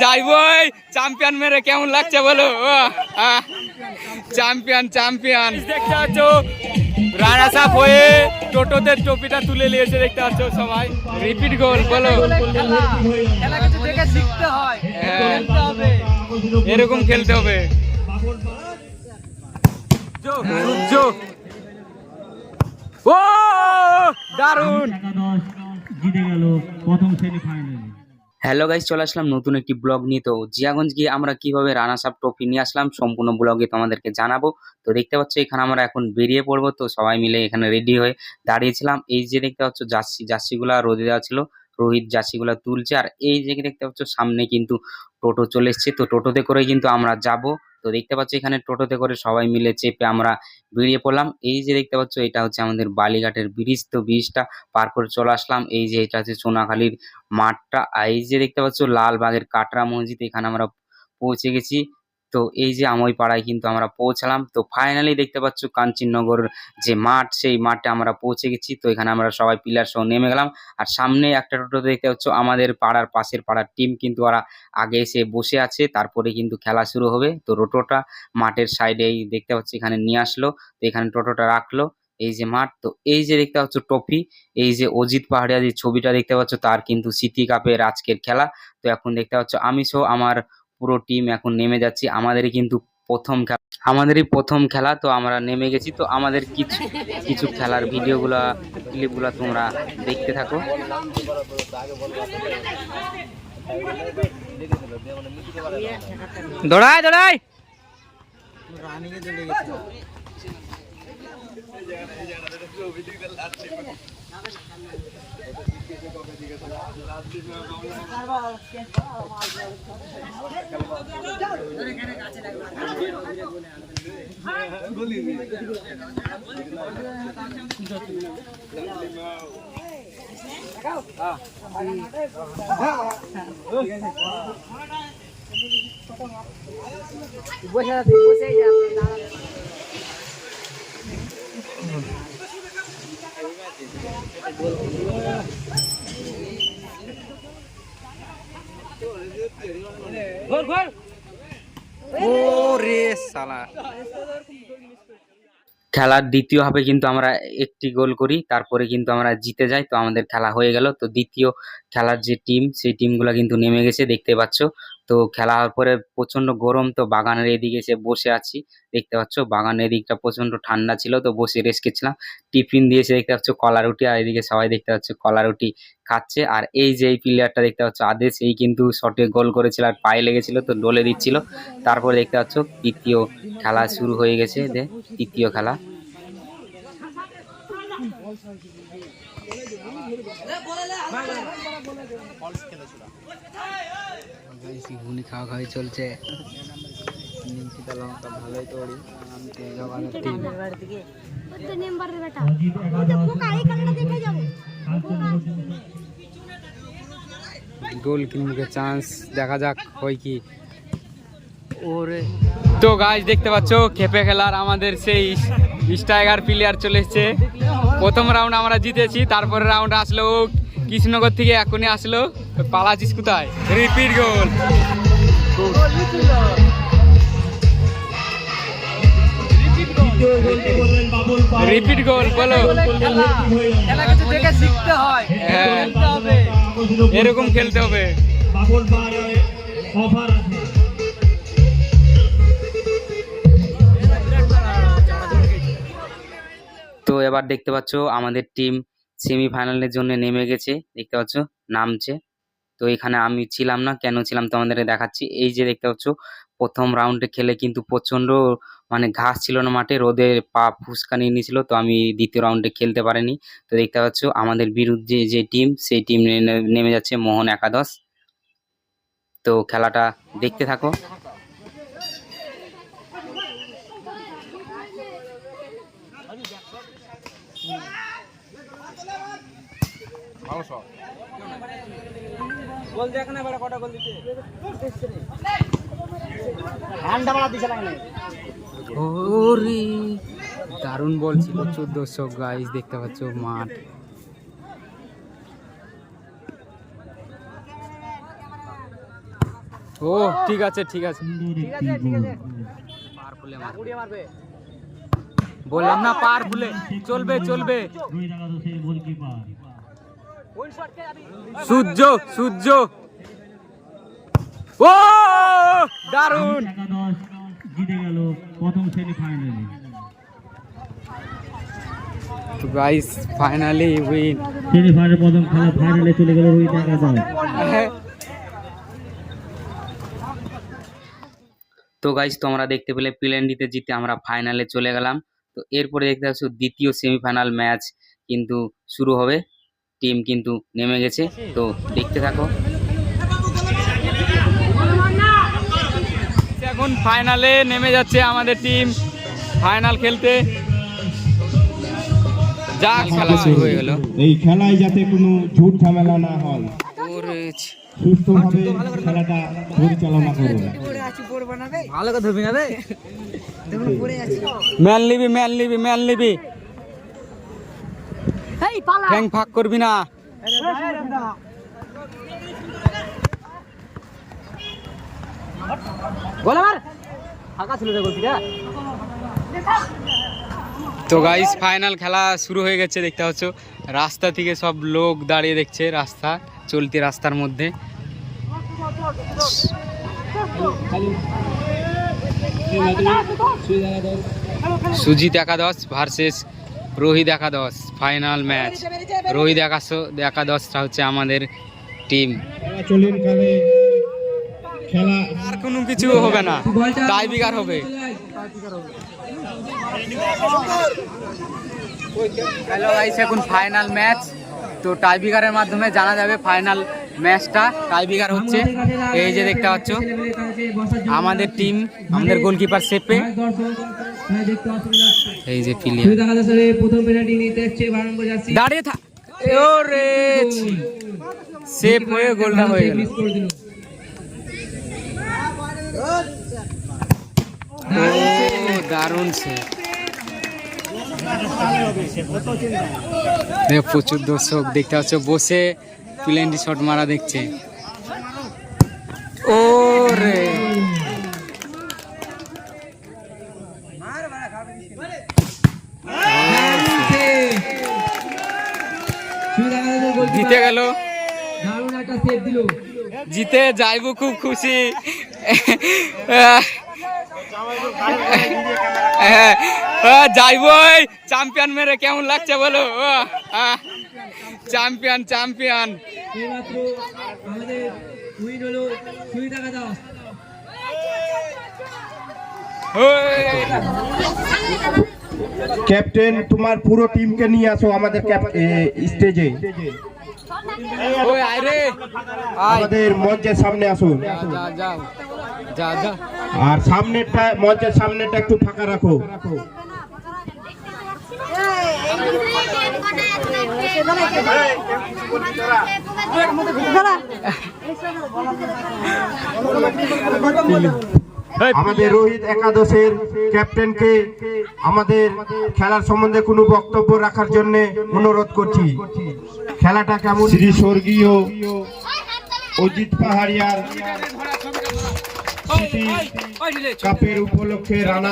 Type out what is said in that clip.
যাইবই champion মেরে কেমন লাগছে বলো? চ্যাম্পিয়ন চ্যাম্পিয়ন দেখতে পাচ্ছ, রানার্স আপ হয়ে টোটোতে ট্রফিটা তুলে নিয়েছে দেখতে পাচ্ছ সবাই। রিপিট গোল বলো, এরকম খেলতে হবে। ও দারুণ জিতে গেল প্রথম সেমিফাইনালে। হ্যালো গাইস, চলে আসলাম নতুন একটি ব্লগ নিয়ে। তো জিয়াগঞ্জ গিয়ে আমরা কিভাবে রানার্স আপ ট্রফি নিয়ে আসলাম সম্পূর্ণ ব্লগে তোমাদেরকে জানাবো। তো দেখতে পাচ্ছ এখানে আমরা এখন বেরিয়ে পড়বো। তো সবাই মিলে এখানে রেডি হয়ে দাঁড়িয়েছিলাম। এই যে দেখতে পাচ্ছ জার্সিগুলা রোদে দেওয়া ছিল, রোহিত জার্সিগুলা তুলছে। আর এই যে দেখতে পাচ্ছ সামনে কিন্তু টোটো চলে এসছে, তো টোটোতে করে কিন্তু আমরা যাব। তো দেখতে পাচ্ছ এখানে টোটোতে করে সবাই মিলে চেপে আমরা বেরিয়ে পড়লাম। এই যে দেখতে পাচ্ছ এটা হচ্ছে আমাদের বালিঘাটের ব্রিজ। তো ব্রিজটা পার করে চলে আসলাম। এই যে এটা হচ্ছে সোনাখালীর মাঠটা। আর এই যে দেখতে পাচ্ছ লালবাগের কাটরা মসজিদ, এখানে আমরা পৌঁছে গেছি। তো এই যে আমই পাড়ায় কিন্তু আমরা পৌঁছালাম। তো ফাইনালি দেখতে পাচ্ছ কাঞ্চননগর যে মাঠ, সেই মাঠে আমরা পৌঁছে গেছি। তো এখানে আমরা সবাই পিলার সহ নেমে গেলাম। আর সামনে একটা টোটো দেখতে পাচ্ছ আমাদের পাড়ার পাশের পাড়ার টিম কিন্তু ওরা আগে এসে বসে আছে, তারপরে কিন্তু খেলা শুরু হবে। তো টোটোটা মাঠের সাইডেই দেখতে পাচ্ছি এখানে নিয়ে আসলো। তো এখানে টোটোটা রাখলো। এই যে মাঠ, তো এই যে দেখতে পাচ্ছ ট্রফি, এই যে অজিত পাহাড়িয়া যে ছবিটা দেখতে পাচ্ছ তার কিন্তু সিটি কাপের আজকের খেলা। তো এখন দেখতে পাচ্ছ আমি সহ আমার পুরো টিম এখন নেমে যাচ্ছি। আমাদেরই কিন্তু আমাদেরই প্রথম খেলা। তো আমরা নেমে গেছি। তো আমাদের কিছু কিছু খেলার ভিডিওগুলা ক্লিপগুলা তোমরা দেখতে থাকো। দৌড়াই দৌড়াই খেলার দ্বিতীয় হাফে কিন্তু আমরা একটি গোল করি, তারপরে কিন্তু আমরা জিতে যাই। তো আমাদের খেলা হয়ে গেল। তো দ্বিতীয় খেলার যে টিম, সেই টিমগুলো কিন্তু নেমে গেছে দেখতে পাচ্ছ। তো খেলা হওয়ার পরে প্রচন্ড গরম, তো বাগানের এদিকে এসে বসে আছি দেখতে পাচ্ছ। বাগানের এদিকটা প্রচন্ড ঠান্ডা ছিল, তো বসে রেস্ট করছিলাম। টিফিন দিয়েছে দেখতে পাচ্ছ কলা রুটি, আর এদিকে সবাই দেখতে পাচ্ছ কলা রুটি খাচ্ছে। আর এই যে এই প্লেয়ারটা দেখতে পাচ্ছ আদেশ, এই কিন্তু শটে গোল করেছিল আর পায়ে লেগেছিল, তো ডলে দিচ্ছিল। তারপরে দেখতে পাচ্ছ তৃতীয় খেলা শুরু হয়ে গেছে। তৃতীয় খেলা ঘুগনি খাওয়া খাওয়াই চলছে। ভালোই তৈরি গোল কিনবে চান্স, দেখা যাক হয় কি। ওরে তো গাইস দেখতে পাচ্ছ খেপে খেলার আমাদের সেই স্ট্রাইকার প্লেয়ার চলে এসছে। প্রথম রাউন্ড আমরা জিতেছি, তারপরে রাউন্ড আসলো কৃষ্ণনগর থেকে, এখনই আসলো। পালাচিস কোথায়? রিপিট গোল, রিপিট গোল বলো। হ্যাঁ, এরকম খেলতে হবে। তো এবার দেখতে পাচ্ছ আমাদের টিম সেমিফাইনালের জন্য নেমে গেছে দেখতে পাচ্ছ, নামছে। তো এখানে আমি ছিলাম না, কেন ছিলাম তোমাদের দেখাচ্ছি। এই যে দেখতে পাচ্ছ প্রথম রাউন্ডে খেলে কিন্তু প্রচন্ড মানে ঘাস ছিল না মাঠে, রোদে পা ফুসকানি নিয়েছিল। তো আমি দ্বিতীয় রাউন্ডে খেলতে পারিনি। তো দেখতে পাচ্ছ আমাদের বিরুদ্ধে যে টিম, সেই টিম নেমে যাচ্ছে মোহন একাদশ। তো খেলাটা দেখতে থাকো। গোল দেখ না বড় কটা গোল দিতে। ওরে দারুণ বল ছিল। 1400 গাইস দেখতে পাচ্ছ মাঠ। ও ঠিক আছে ঠিক আছে, সুন্দর একটি গোল। বললাম না পার ভুলে চলবে চলবে। রোহিত একাদশের গোলকিপার। সূর্য সূর্য, ও দারুণ। একাদশ জিতে গেল প্রথম সেমিফাইনালে। Guys finally win. সেমিফাইনালের প্রথম খেলা ফাইনালে চলে গেল রোহিত একাদশ। তো গাইজ তোমরা দেখতে পেলে প্লেন্ডিতে জিতে আমরা ফাইনালে চলে গেলাম। তো এরপরে দেখতে পাচ্ছ দ্বিতীয় সেমিফাইনাল ম্যাচ কিন্তু শুরু হবে, টিম কিন্তু নেমে গেছে, তো দেখতে থাকো। এখন ফাইনালে নেমে যাচ্ছে আমাদের টিম ফাইনাল খেলতে। যা খেলা শুরু হয়ে গেল। এই খেলায় যাতে কোনো ঝুট ঝামেলা না হয়, সুস্থভাবে খেলাটা পরিচালনা করুন। ম্যান নিবি ম্যান নিবি ম্যান নিবি, ঠ্যাং ফাঁক করবি না। তো গাইস ফাইনাল খেলা শুরু হয়ে গেছে, দেখতে পাচ্ছ রাস্তা থেকে সব লোক দাঁড়িয়ে দেখছে, রাস্তা চলতি রাস্তার মধ্যে। সুজিত একাদশ ভার্সেস রোহিত একাদশ ফাইনাল ম্যাচ। রোহিত একাদশটা হচ্ছে আমাদের টিম। চলাকালীন খেলা আর কোনো কিছু হবে না, টাই ব্রেকার হবে। হ্যালো গাইস, এখন ফাইনাল ম্যাচ, তো টাই ব্রেকারের মাধ্যমে জানা যাবে ফাইনাল ম্যাচটা। টাই ব্রেকার হচ্ছে এই যে দেখতে পাচ্ছ আমাদের টিম, আমাদের গোলকিপার সেপে, এই যে প্লেয়ার দাঁড়িয়ে থাক, ওরে সেভ হয়ে গোলটা হয়ে গেল। দারুণ সেভ, প্রচুর দর্শক দেখতে পাচ্ছ বসে প্লেনটি শট মারা দেখছে। ও রে জিতে গেল, জিতে যাইব খুব খুশি। যাইব চ্যাম্পিয়ন মেরে, কেমন লাগছে বলো? Champion champion. ক্যাপ্টেন তোমার পুরো টিমকে নিয়ে আসো আমাদের স্টেজে, আমাদের মঞ্চের সামনে আসো। আর সামনেরটা, মঞ্চের সামনেটা একটু ফাঁকা রাখো। আমাদের রোহিত একাদশের ক্যাপ্টেনকে আমাদের খেলার সম্বন্ধে কোনো বক্তব্য রাখার জন্য অনুরোধ করছি। খেলাটা কেমন? শ্রী স্বর্গীয় অজিত পাহাড়িয়ার কাপের উপলক্ষে রানা